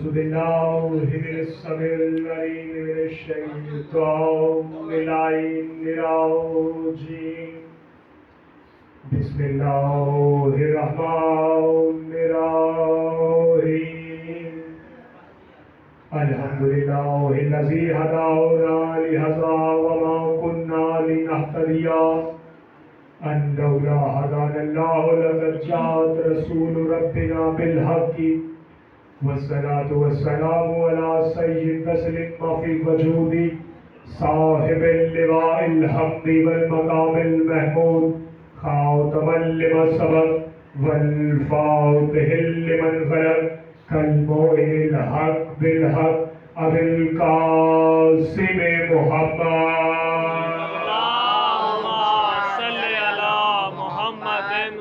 أعوذ بالله من السميع العليم من الشيطان اللعين الرجيم بسم الله الرحمن الرحيم الحمد لله الذي هدانا لهذا وما كنا لنهتدي أن لولا هدانا الله لقد جاءت رسول ربنا بالحق والصلاة والسلام على سيد تسليم في الوجود صاحب اللواء الحمد والمقام المحمود خاتما لمن سبق والفاتح لمن خلق كالمؤمن الحق بالحق أبي القاسم محمد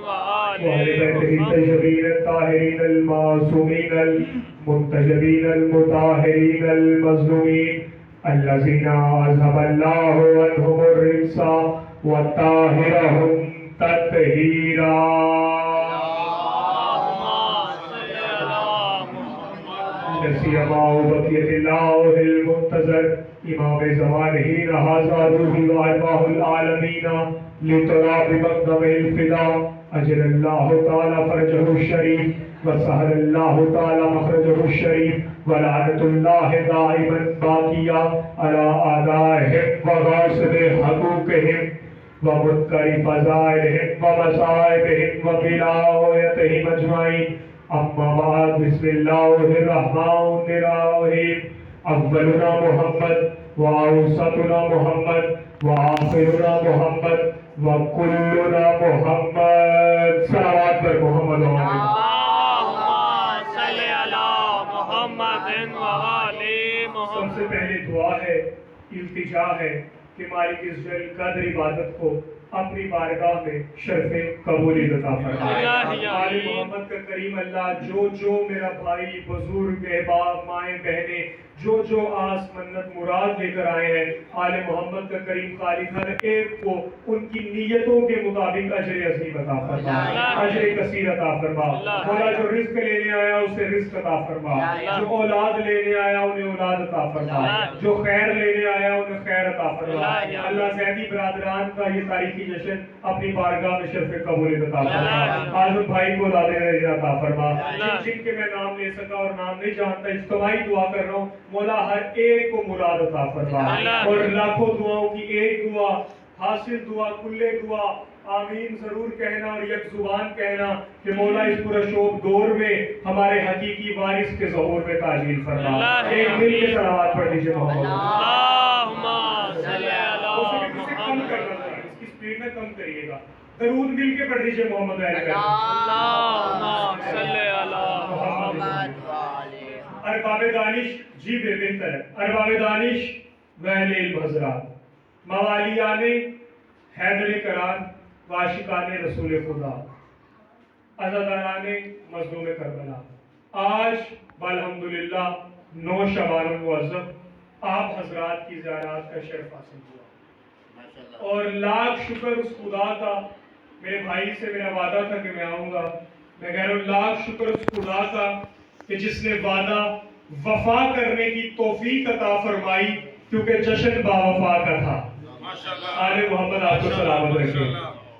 وآل بيته الطيبين الطاهرين المعصومين المنتجبين المطهرين المظلومين الذين أذهب الله عنهم الرجس وطهرهم تطهيرا سيما بقية الله المنتظر إمام زمانه هذا روح وأرواح العالمين لتراب مقدم الفداء أجل الله تعالى فرجه الشريف وسهل الله تعالى مخرجه الشريف ولعنة الله دائما باقية على أعدائهم وغاصب حقوقهم ومنكر فضائلهم ومصائبهم وبلاويتهم أجمعين أما بعد بسم الله الرحمن الرحيم أولنا محمد وأوسطنا محمد وآخرنا محمد وكلنا محمد صلوات پر محمد اللهم صل على محمد وآل محمد. سب سے پہلے دعا ہے، التجا ہے کہ مالک ذل قدر عبادت کو اپنی بارگاہ میں شرف قبولیت عطا فرمائے. آل محمد کا کریم اللہ جو میرا بھائی بزرگ احباب مائیں بہنیں جو آس منت مراد لے کر آئے ہیں، آل محمد کا کریم خالق ہر ایک کو ان کی نیتوں کے مطابق اجر عظیم عطا فرما، اجر کثیر عطا فرما. مولا جو رزق لینے آیا اسے رزق عطا فرما، جو اولاد لینے آیا انہیں اولاد عطا فرما، جو خیر لینے آیا انہیں خیر عطا فرما. اللہ زیدی برادران کا یہ تاریخی جشن اپنی بارگاہ میں شرف قبولیت عطا فرما. آزم بھائی کو اولاد عطا فرما. جن کے میں نام لے سکا اور نام نہیں جانتا اجتماعی دعا کر رہا ہوں، مولا ہر ایک کو مراد عطا فرما. اور لاکھوں دعاؤں کی ایک دعا، حاصل دعا، کلے دعا، آمین ضرور کہنا اور یک زبان کہنا کہ مولا اس پرشوب دور میں ہمارے حقیقی وارث کے ظہور میں تعجیل فرما. ایک دل کے صلوات پڑھ دیجئے محمد. اللہم صلی علی کم کرنا ذرا، اس کی سپیڈ میں کم کریے گا. درود مل کے پڑھ دیجئے محمد علیہ اللہم صلی علی محمد. ارباب دانش جی بے بہتر ہے. ارباب دانش و اہل علم حضرات، موالیان حیدر کرار و عاشقان رسول خدا، عزاداران مظلوم کربلا، آج بالحمدللہ 9 شعبان المعظم آپ حضرات کی زیارات کا شرف حاصل ہوا. اور لاکھ شکر اس خدا کا، میرے بھائی سے میرا وعدہ تھا کہ میں آؤں گا، میں کہہ رہا ہوں لاکھ شکر اس خدا کا کہ جس نے وعدہ وفا کرنے کی توفیق عطا فرمائی، کیونکہ جشن باوفا کا تھا. آل محمد آپ کو سلامت رکھے.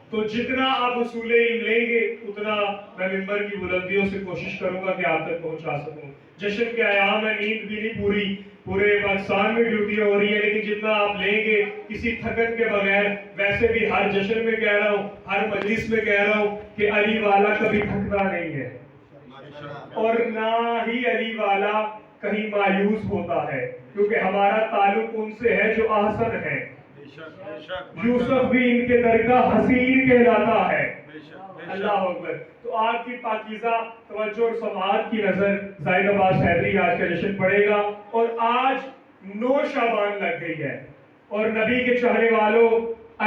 تو جتنا آپ اصول علم لیں گے اتنا میں ممبر کی بلندیوں سے کوشش کروں گا کہ آپ تک پہنچا سکوں. جشن کے ایام میں نیند بھی نہیں پورے پاکستان میں ڈیوٹیاں ہو رہی ہیں، لیکن جتنا آپ لیں گے کسی تھکن کے بغیر. ویسے بھی ہر جشن میں کہہ رہا ہوں، ہر مجلس میں کہہ رہا ہوں کہ علی والا کبھی تھکتا نہیں ہے اور نہ ہی علی والا کہیں مایوس ہوتا ہے، کیونکہ ہمارا تعلق ان سے ہے جو احسن ہے. یوسف بھی ان کے در کا حسین کہلاتا ہے. اللہ اکبر. تو آپ کی پاکیزہ توجہ اور سماعت کی نظر زاہد عباس حیدری آج کا جشن پڑے گا. اور آج 9 شعبان لگ گئی ہے اور نبی کے چاہنے والوں،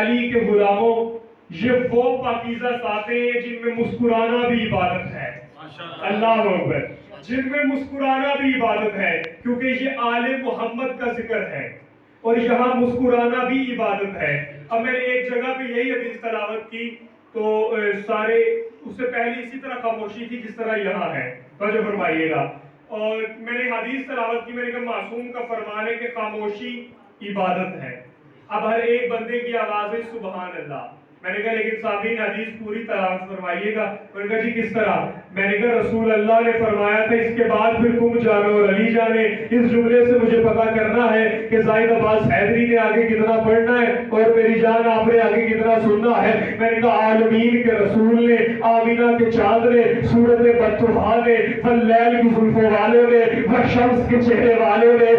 علی کے غلاموں، یہ وہ پاکیزہ ساتیں ہیں جن میں مسکرانا بھی عبادت ہے. اللہ اکبر. جن میں مسکرانا بھی عبادت ہے، کیونکہ یہ آل محمد کا ذکر ہے اور یہاں مسکرانا بھی عبادت ہے. اب میں نے ایک جگہ پہ یہی حدیث تلاوت کی تو سارے اس سے پہلے اسی طرح خاموشی تھی جس طرح یہاں ہے. توجہ فرمائیے گا. اور میں نے حدیث تلاوت کی، میں نے کہا معصوم کا فرمان ہے کہ خاموشی عبادت ہے. اب ہر ایک بندے کی آواز ہے سبحان اللہ. میں نے کہا لیکن سامعین حدیث پوری تلاوت فرمائیے گا. میں نے کہا جی کس طرح؟ میں نے کہا رسول اللہ نے فرمایا تھا اس کے بعد پھر تم جانے اور علی جانے. اس جملے سے مجھے پتا کرنا ہے کہ زاہد عباس حیدری نے آگے کتنا پڑھنا ہے اور میری جان آپ نے آگے کتنا سننا ہے. میں نے کہا عالمین کے رسول نے، آمینہ کے چاند نے، سورت بطحا نے، فلیل کی زلفوں والے نے، شمس کے چہرے والے نے،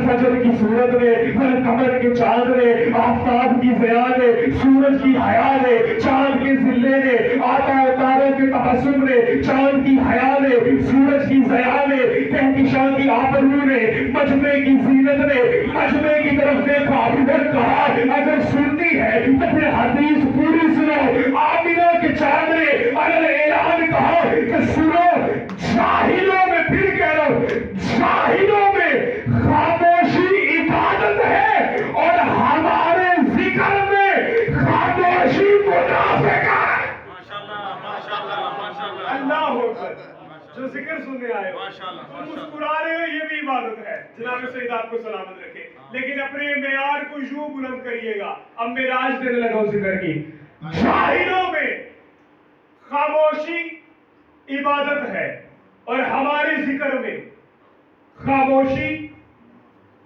فجر کی صورت نے، قمر کے چاند نے، آفتاب کی ضیاء نے، سورج کی حیا نے، چاند کے ذلے نے، آتا تاروں کے تبسم نے، چاند کی حیا نے، سورج کی ضیاء نے، کہکشاں کی آبرو نے، مجمع کی زینت نے. مجمع کی طرف دیکھا ادھر کہا اگر سنتی ہے تو پھر حدیث پوری سنو. آمینہ کے چاند نے اعلان کہا کہ سنو، جاہلوں میں پھر کہہ رہا ہوں، جاہلوں میں خاموشی عبادت ہے اور ہمارے ذکر میں خاموشی منافقت ہے. اللہ اکبر. جو ذکر سننے آئے ہو، مسکرا رہے ہو، یہ بھی عبادت ہے. جناب سید آپ کو سلامت رکھے. لیکن اپنے معیار کو یوں بلند کریے گا. اب معراج دینے لگا ہوں ذکر کی. جاہلوں میں خاموشی عبادت ہے اور ہمارے ذکر میں خاموشی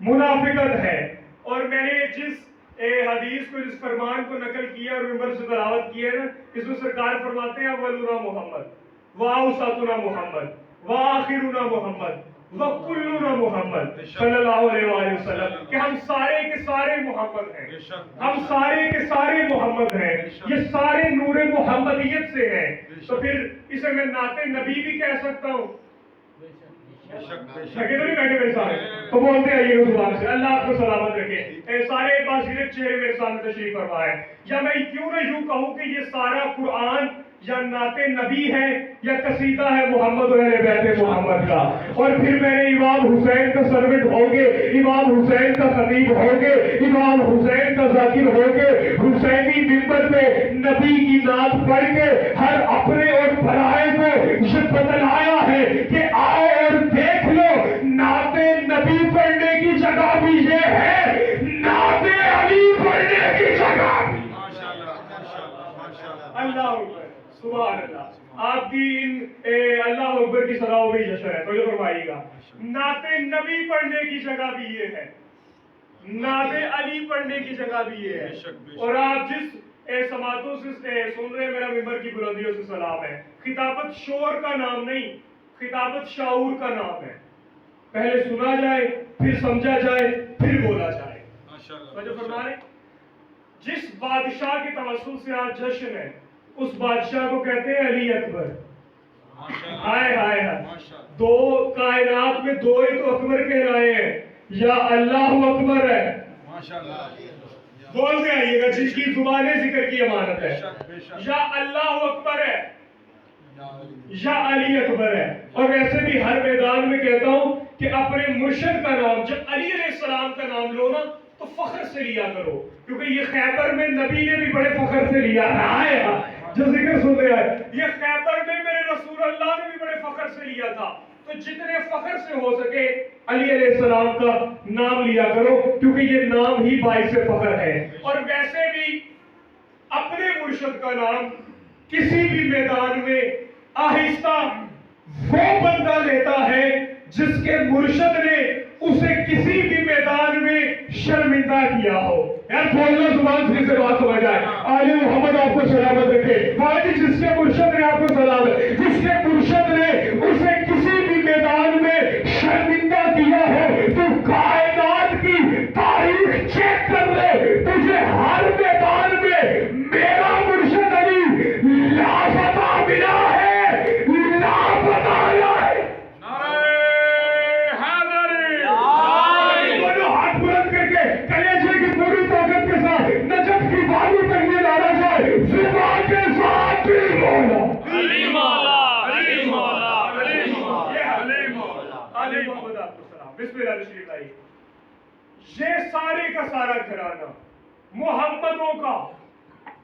منافقت ہے. اور میں نے جس حدیث کو، جس فرمان کو نقل کیا اور ممبر سے تلاوت کی ہے نا، اس میں سرکار فرماتے ہیں اولنا محمد واوسطنا محمد واخرنا محمد وکلنا محمد صلی اللہ علیہ وآلہ وسلم، کہ ہم سارے کے سارے محمد ہیں. ہم سارے کے سارے محمد ہیں. یہ سارے نور محمدیت سے ہیں. تو پھر اسے میں نعت نبی بھی کہہ سکتا ہوں. لگے تو نہیں بیٹھے میرے سامنے؟ تو بولتے آئیے گا زبان سے. اللہ آپ کو سلامت رکھے. سارے باصیرت چہرے میرے سامنے تشریف فرمائے. یا میں کیوں نہ یوں کہوں کہ یہ سارا قرآن یا نعت نبی ہے یا قصیدہ ہے محمد و اہل بیت محمد کا. اور پھر میں نے امام حسین کا سروٹ ہوگے، امام حسین کا خطیب ہوگے، امام حسین کا ذاکر ہوگے، حسینی منبر پہ نبی کی نعت پڑھ کے ہر اپنے اور پرائے کو یہ بتلایا ہے کہ آؤ اور دیکھ لو، نعت نبی پڑھنے کی جگہ بھی یہ ہے، نعت علی پڑھنے کی جگہ بھی. اللہ اکبر، سبحان اللہ. آپ کی ان اللہ اکبر کی صلاحوں میں جشن ہے. تو یہ فرمائیے گا نعت نبی پڑھنے کی جگہ بھی یہ ہے، نعت علی پڑھنے کی جگہ بھی یہ ہے. اور آپ جس سماعتوں سے سن رہے ہیں، میرا ممبر کی بلندیوں سے سلام ہے. خطابت شور کا نام نہیں، خطابت شعور کا نام ہے. پہلے سنا جائے، پھر سمجھا جائے، پھر بولا جائے. جو فرما رہے جس بادشاہ کے توسل سے آج جشن ہے، اس بادشاہ کو کہتے ہیں علی اکبر. ہائے ہائے ہائے. دو کائنات میں دو ہی تو اکبر کہلائے ہیں، یا اللہ اکبر ہے. بولتے آئیے گا جس کی زبان ذکر کی امانت ہے، یا اللہ اکبر ہے یا علی اکبر ہے. اور ویسے بھی ہر میدان میں کہتا ہوں کہ اپنے مرشد کا نام جب علی علیہ السلام کا نام لو نا تو فخر سے لیا کرو، کیونکہ یہ خیبر میں نبی نے بھی بڑے فخر سے لیا تھا. جو ذکر سن رہے ہیں، یہ خیبر میں میرے رسول اللہ نے بھی بڑے فخر سے لیا تھا. تو جتنے فخر سے ہو سکے علی علیہ السلام کا نام لیا کرو، کیونکہ یہ نام ہی باعث فخر ہے. اور ویسے بھی اپنے مرشد کا نام کسی بھی میدان میں آہستہ وہ بندہ لیتا ہے جس کے مرشد نے اسے کسی بھی میدان میں شرمندہ کیا ہو. یار بولنا زبان سے بات سمجھ آئے. آل محمد آپ کو سلامت رکھے. باقی جس کے مرشد نے آپ کو سلامت، جس کے مرشد نے اسے کسی بھی میدان میں شرمندہ کیا ہو، تو کائنات کی تاریخ چیک کر لے، تجھے ہر میدان میں میرا مرشد علی لاپتہ ملا ہے، لاپتہ آیا ہے. بسم اللہ تشریف لائیے. یہ سارے کا سارا گھرانہ محمدوں کا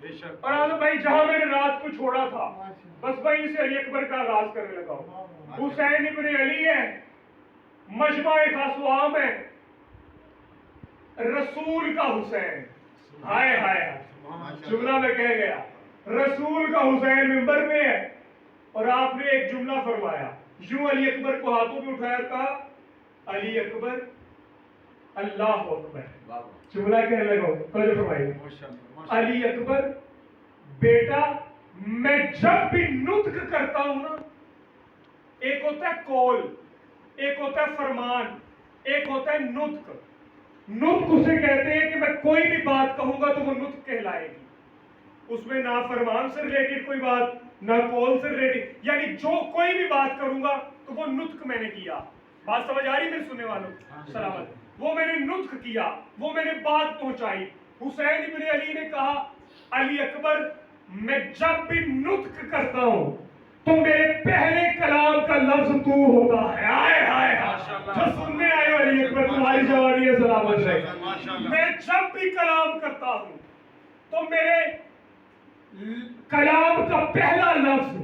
بے شک اور آزم بھائی جہاں میں نے رات کو چھوڑا تھا بس وہیں سے علی اکبر کا آغاز کرنے لگا ہوں۔ حسین ابن علی ہے، مجمع خاصوام ہے، رسول کا حسین، ہائے ہائے ہائے، جملہ میں کہہ گیا رسول کا حسین منبر میں ہے، اور آپ نے ایک جملہ فرمایا، یوں علی اکبر کو ہاتھوں میں اٹھایا، کہا علی اکبر اللہ اکبر، جملہ کہنے لگا، توجہ فرمائیے، علی اکبر بیٹا میں جب بھی نطق کرتا ہوں نا، ایک ہوتا ہے قول، ایک ہوتا ہے فرمان، ایک ہوتا ہے نطق۔ نطق اسے کہتے ہیں کہ میں کوئی بھی بات کہوں گا تو وہ نطق کہلائے گی، اس میں نہ فرمان سے ریلیٹڈ کوئی بات، نہ قول سے ریلیٹڈ، یعنی جو کوئی بھی بات کروں گا تو وہ نطق میں نے کیا۔ بات سمجھ آ رہی میرے سننے والوں؟ سلامت، وہ میں نے نطق کیا، وہ میں نے بات پہنچائی۔ حسین ابن علی نے کہا علی اکبر میں جب بھی نطق کرتا ہوں تو میرے پہلے کلام کا لفظ تو ہوتا ہے۔ آئے ہائے جو سننے آئے ہو علی اکبر تمہاری جوانی ہے سلامت ہے۔ میں جب بھی کلام کرتا ہوں تو میرے کلام کا پہلا لفظ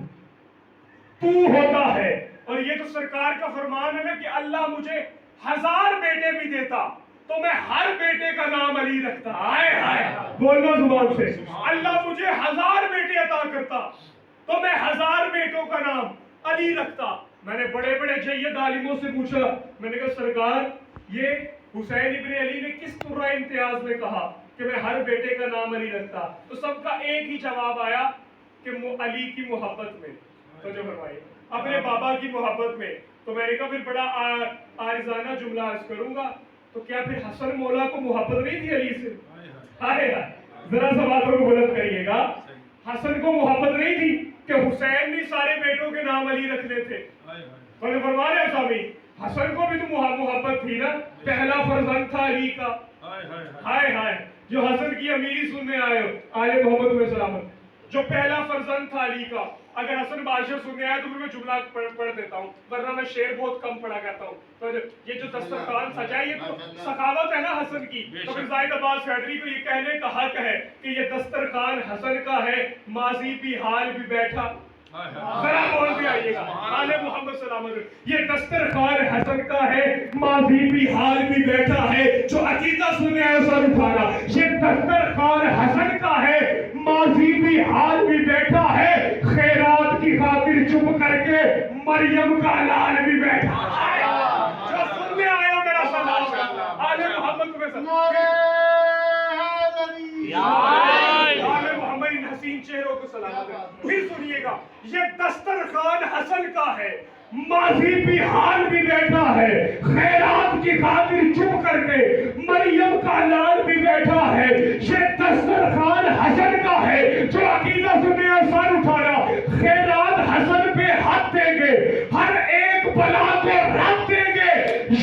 تو ہوتا ہے، اور یہ تو سرکار کا فرمان ہے نا کہ اللہ مجھے 1000 بیٹے بھی دیتا تو میں ہر بیٹے کا نام علی رکھتا۔ آئے ہائے بولنا زبان سے، اللہ مجھے 1000 بیٹے عطا کرتا تو میں 1000 بیٹوں کا نام علی رکھتا۔ میں نے بڑے بڑے جید عالموں سے پوچھا، میں نے کہا سرکار یہ حسین ابن علی نے کس طرح امتیاز میں کہا کہ میں ہر بیٹے کا نام علی رکھتا؟ تو سب کا ایک ہی جواب آیا کہ علی کی محبت میں، تو جو فرمائیے اپنے بابا کی محبت میں۔ تو میں نے کہا پھر بڑا عارضانہ جملہ عرض کروں گا، تو کیا پھر حسن مولا کو محبت نہیں تھی علی سے؟ ہائے ہائے، ذرا سا باتوں کو بلند کریے گا، حسن کو محبت نہیں تھی کہ حسین نے سارے بیٹوں کے نام علی رکھنے تھے؟ تو فرما رہے ہیں سامی، حسن کو بھی تو محبت تھی نا، پہلا فرزند تھا علی کا۔ ہائے ہائے جو حسن کی امیری سننے آئے ہو آل محمد میں سلامت، جو پہلا فرزند تھا علی کا، اگر حسن بادشاہ سننے آئے تو پھر میں جملہ پڑھ دیتا ہوں، ورنہ میں شعر بہت کم پڑھا کرتا ہوں۔ تو یہ جو دسترخوان سجا ہے یہ تو سخاوت ہے نا حسن کی، تو پھر زاہد عباس حیدری کو یہ کہنے کا حق ہے کہ یہ دسترخوان حسن کا ہے، ماضی بھی حال بھی بیٹھا، ذرا بول بھی آئیے گا آل محمد سلامت، یہ دسترخوان حسن کا ہے، ماضی بھی حال بھی بیٹھا ہے، جو عقیدہ سننے آئے سر اٹھانا، یہ دسترخوان حسن کا ہے، ماضی بھی حال بھی بیٹھا ہے، خیرات کی خاطر چپ کر کے مریم کا لال بھی بیٹھا ہے۔ جو سننے آئے ہو میرا سلام، آل محمد تمہیں سلام، آل محمد ان حسین چہروں کو سلام ہے۔ پھر سنیے گا، یہ دسترخوان حسن کا ہے، ماضی بھی حال بھی بیٹھا ہے، خیرات کی خاطر چپ کر کے مریم کا لال بھی بیٹھا ہے، یہ دسترخوان حسن کا ہے، جو عقیدہ سننے سر اٹھانا، خیرات حسن پہ ہاتھ دیں گے، ہر ایک بلا کو رد دیں گے،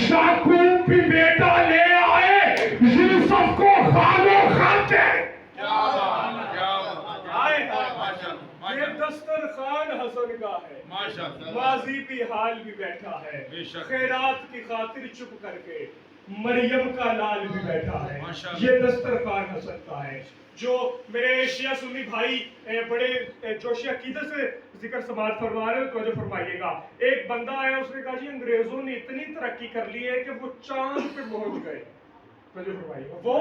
یعقوب بھی بیٹا لے آئے، یوسف کو خالو خاتے۔ یہ دسترخوان حسن کا ہے، ماضی بھی حال بھی بیٹھا ہے، خیرات کی خاطر چپ کر کے مریم کا لال بھی بیٹھا ہے، یہ دسترخوان حسن کا ہے۔ جو میرے شیعہ سنی بھائی بڑے جوشی عقیدت سے ذکر سماعت فرما رہے ہیں توجہ فرمائیے گا، ایک بندہ آیا اس نے کہا جی انگریزوں نے اتنی ترقی کر لی ہے کہ وہ چاند پہ پہنچ گئے، توجہ فرمائیے گا، وہ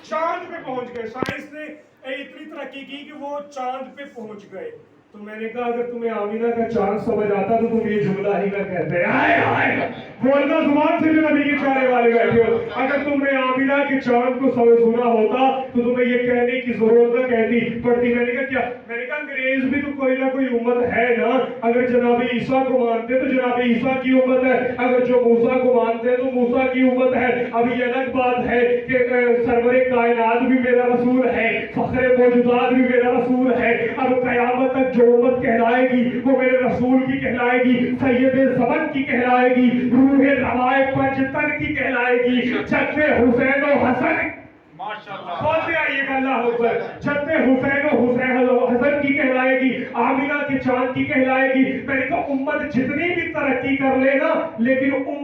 چاند پہ پہنچ گئے، سائنس نے اتنی ترقی کی کہ وہ چاند پہ پہنچ گئے۔ تو میں نے کہا اگر تمہیں آمینہ کا چاند سمجھ آتا تو تم یہ جملہ ہی نہ کہتے، آئے آئے بولنا زبان سے جو نبی کے چارے والے بیٹھے ہو، اگر تمہیں آمینہ کے چاند کو سنا ہوتا تو تمہیں یہ کہنے کی ضرورت نہ کہتی پڑتی۔ میں نے کہا کیا؟ میں نے کہا انگریز بھی تو کوئی نہ کوئی امت ہے نا، اگر جناب عیسیٰ کو مانتے تو جناب عیسیٰ کی امت ہے، اگر جو موسیٰ کو مانتے تو موسیٰ کی امت ہے۔ اب یہ الگ بات ہے کہ سرور کائنات بھی میرا رسول ہے، فخر موجودات بھی میرا رسول ہے، اب قیامت تک جو امت کہلائے گی وہ میرے رسول کی کہلائے گی، سید زمن کی کہلائے گی، روح روائے پنجتن کی کہلائے گی، جد حسین و حسن بولتے آئیے گا اللہ اکبر، جد حسین و حسن کی کہلائے گی، آمینہ کے چاند کی کہلائے گی۔ میں نے کہا امت جتنی بھی ترقی کر لے نا، لیکن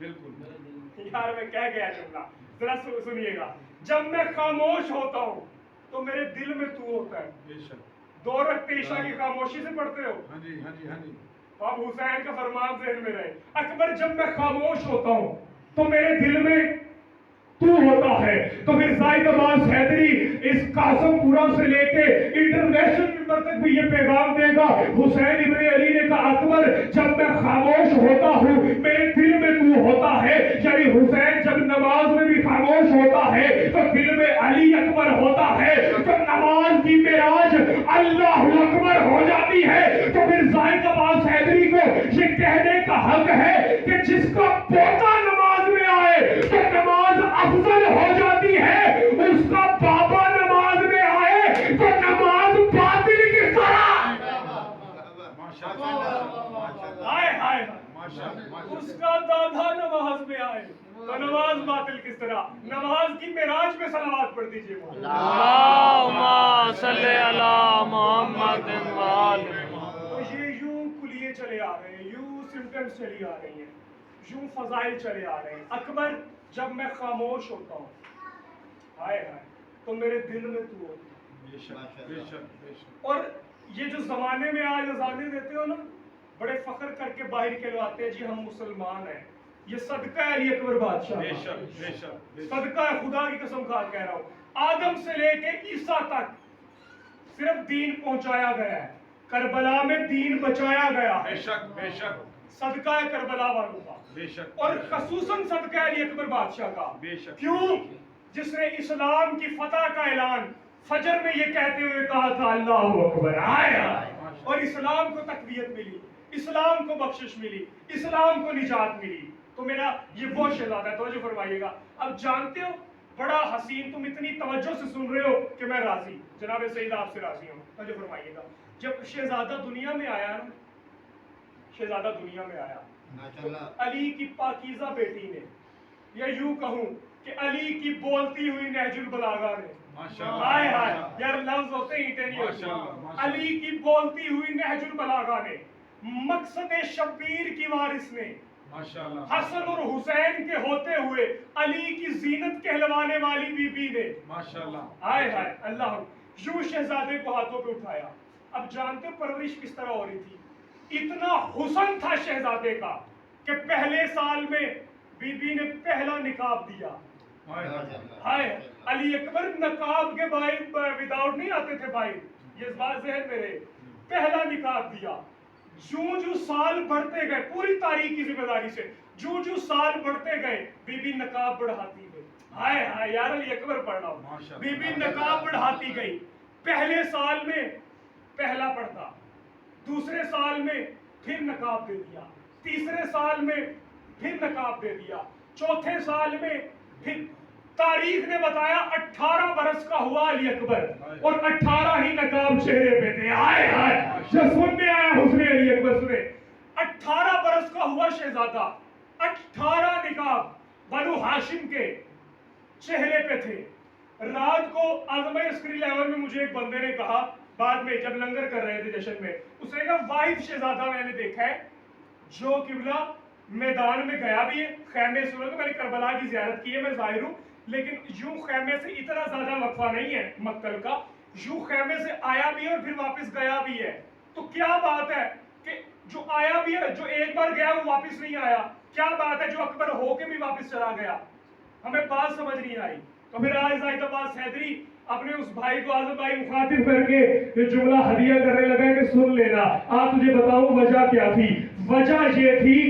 بالکل یار میں کہہ گیا جملہ ذرا سنیے گا. جب میں خاموش ہوتا ہوں تو میرے دل میں تو ہوتا ہے. بے شک. 2 رکعت عشاء کی خاموشی سے پڑھتے ہو. ہاں جی ہاں جی ہاں جی. اب حسین کا فرمان ذہن میں رہے. اکبر جب میں خاموش ہوتا ہوں تو میرے دل میں تو ہوتا ہے. تو پھر زاہد عباس حیدری اس قاسم پورا سے لے کے انٹرنیشنل ممبر تک بھی یہ پیغام دے گا. حسین ابن علی نے کہا اکبر جب میں خاموش ہوتا ہوں میرے دل میں تو ہوتا ہے. یعنی حسین جب نماز میں بھی خاموش ہوتا ہے تو دل میں علی اکبر ہوتا ہے. تو نماز کی معراج اللہ اکبر ہو جاتی ہے. تو پھر زاہد عباس حیدری کو یہ کہنے کا حق ہے کہ جس کا پوتا نماز میں آئے تو نماز افضل ہو جاتی ہے. اس کا بابا نماز میں آئے تو نماز باطل کی طرح. ہائے ہائے اس کا دادا نماز میں آئے تو نماز باطل کس طرح. نماز کی معراج میں صلوات پڑھ دیجئے. اللہم صلی علی محمد وآلہ. تو یہ یوں کلیے چلے آ رہے ہیں, یوں سمٹمز چلی آ رہی ہیں, یوں فضائل چلے آ رہے ہیں. اکبر جب میں خاموش ہوتا ہوں ہائے ہائے تو میرے دل میں تو ہوتا ہے. بے شک بے شک بے شک. اور یہ جو زمانے میں آج اذانیں دیتے ہو نا بڑے فخر کر کے باہر کہلواتے ہیں جی ہم مسلمان ہیں. یہ صدقہ ہے علی اکبر بادشاہ. بے شک بے شک بے شک. صدقہ ہے خدا کی قسم کھا کے کہہ رہا ہوں. آدم سے لے کے عیسیٰ تک صرف دین پہنچایا گیا ہے. کربلا میں دین بچایا گیا ہے. بے شک بے شک صدقہ ہے کربلا والوں کا. بے شک. اور خصوصاً صدقہ ہے علی اکبر بادشاہ کا. بے شک. کیوں؟ جس نے اسلام کی فتح کا اعلان فجر میں یہ کہتے ہوئے کہا تھا اللہ اکبر. آیا اور اسلام کو تقویت ملی, اسلام کو بخشش ملی, اسلام کو نجات ملی. تو میرا یہ وہ شہزادہ ہے. توجہ فرمائیے گا. اب جانتے ہو بڑا حسین, تم اتنی توجہ سے سن رہے ہو کہ میں راضی, جناب سید آپ سے راضی ہوں. توجہ فرمائیے گا. جب شہزادہ دنیا میں آیا نا, شہزادہ دنیا میں آیا علی کی پاکیزہ بیٹی نے, یا یوں کہوں کہ علی کی بولتی ہوئی نہج البلاغہ نے, ہائے ہائے یار لفظ ہوتے ہی اینٹیں نہیں ہوتی, علی کی بولتی ہوئی نہج البلاغہ نے, مقصد شبیر کی وارث نے, حسن اور حسین کے ہوتے ہوئے علی کی زینت کہلوانے والی بی بی نے, ہائے ہائے اللہ, یوں شہزادے کو ہاتھوں پہ اٹھایا. اب جانتے ہو پرورش کس طرح ہو رہی تھی. اتنا حسن تھا شہزادے کا کہ پہلے سال میں بی بی نے پہلا نقاب دیا. ہائے علی اکبر نقاب کے باہر وداؤٹ نہیں آتے تھے باہر, یہ بات ذہن میں رہے. پہلا نقاب دیا. جو سال بڑھتے گئے, پوری تاریخ کی ذمہ داری سے جو سال بڑھتے گئے بی بی نقاب بڑھاتی گئی. ہائے ہائے یار علی اکبر پڑھ رہا ہوں. بی بی نقاب بڑھاتی گئی. پہلے سال میں پہلا پڑھتا, دوسرے سال میں پھر نقاب دے دیا, تیسرے سال میں پھر نقاب دے دیا, چوتھے سال میں پھر. تاریخ نے بتایا 18 برس کا ہوا علی اکبر اور 18 ہی نقاب چہرے پہ تھے. آئے آئے جو سننے آیا حسن علی اکبر سنے. 18 برس کا ہوا شہزادہ, 18 نقاب بنو ہاشم کے چہرے پہ تھے. رات کو اعظم عسکری لیول میں مجھے ایک بندے نے کہا, بعد میں جب لنگر کر رہے تھے جشن میں, اس نے کہا واحد شہزادہ میں نے دیکھا ہے جو قبلہ میدان میں گیا بھی ہے, خیمے سے, میں نے کربلا کی زیارت کی ہے, میں ظاہر ہوں, لیکن یوں خیمے سے اتنا زیادہ وقفہ نہیں ہے مقتل کا, یوں خیمے سے آیا بھی ہے اور پھر واپس گیا بھی ہے. تو کیا بات ہے کہ جو آیا بھی ہے, جو ایک بار گیا وہ واپس نہیں آیا, کیا بات ہے جو اکبر ہو کے بھی واپس چلا گیا. ہمیں بات سمجھ نہیں آئی. تو پھر آج زاہد عباس حیدری اپنے اس بھائی کو اعظم بھائی مخاطب کر کے یہ جملہ ہدیہ کرنے لگا کہ سن لینا, آپ تجھے بتاؤں وجہ کیا تھی. وجہ یہ تھی,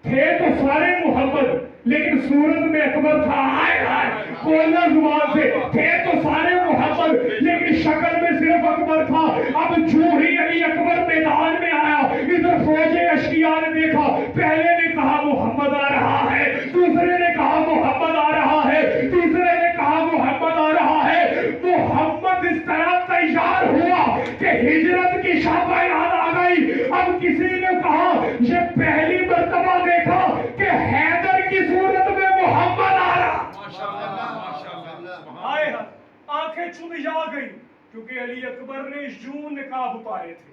تھے تو سارے محمد لیکن صورت میں اکبر تھا. ہائے ہائے بولنا زبان سے, تھے تو سارے محمد لیکن شکل میں صرف اکبر تھا. اب جو ہی علی اکبر میدان میں آیا, ادھر فوج اشقیاء نے دیکھا, پہلے نے کہا محمد آ رہا ہے, دوسرے نے کہا محمد آ رہا ہے, تیسرے نے کہا محمد آ رہا ہے. محمد اس طرح تیار ہوا کہ ہجرت کی شابہ یاد آ گئی. اب کسی نے کہا یہ پہلی مرتبہ دیکھا کہ حیدر کی صورت میں محمد آ رہا. آنکھیں چم جا گئی کیونکہ علی اکبر نے یوں نقاب اتارے تھے.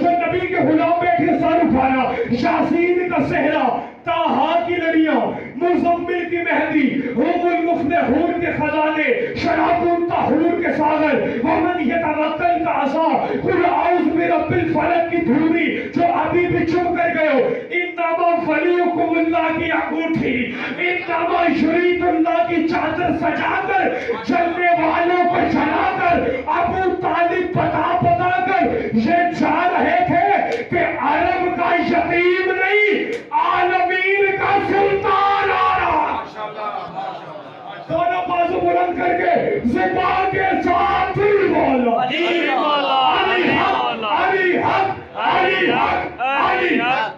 جو نبی کے غلام بیٹھے سر اٹھایا، یاسین کا صحرا، طٰہٰ کی لڑیاں، مزمل کی مہندی، ہم المفلحون کے خزانے، شراب الطہور کے ساغر، ومن یتوکل کا عصا، قل اعوذ برب الفلق کی دھوری جو ابھی بھی چپ کر گئے ہو، انما ولیکم اللہ کی انگوٹھی، انما یرید اللہ کی چادر سجا کر، جلنے والوں کو جلا کر، ابو طالب بتا کر یہ جا رہے تھے کہ عرب کا یتیم نہیں، عالمین کا سلطان آ رہا۔ دونوں بازو بلند کر کے زبان کے ساتھ علی مولا، علی مولا، علی حق، علی حق، علی حق، علی حق۔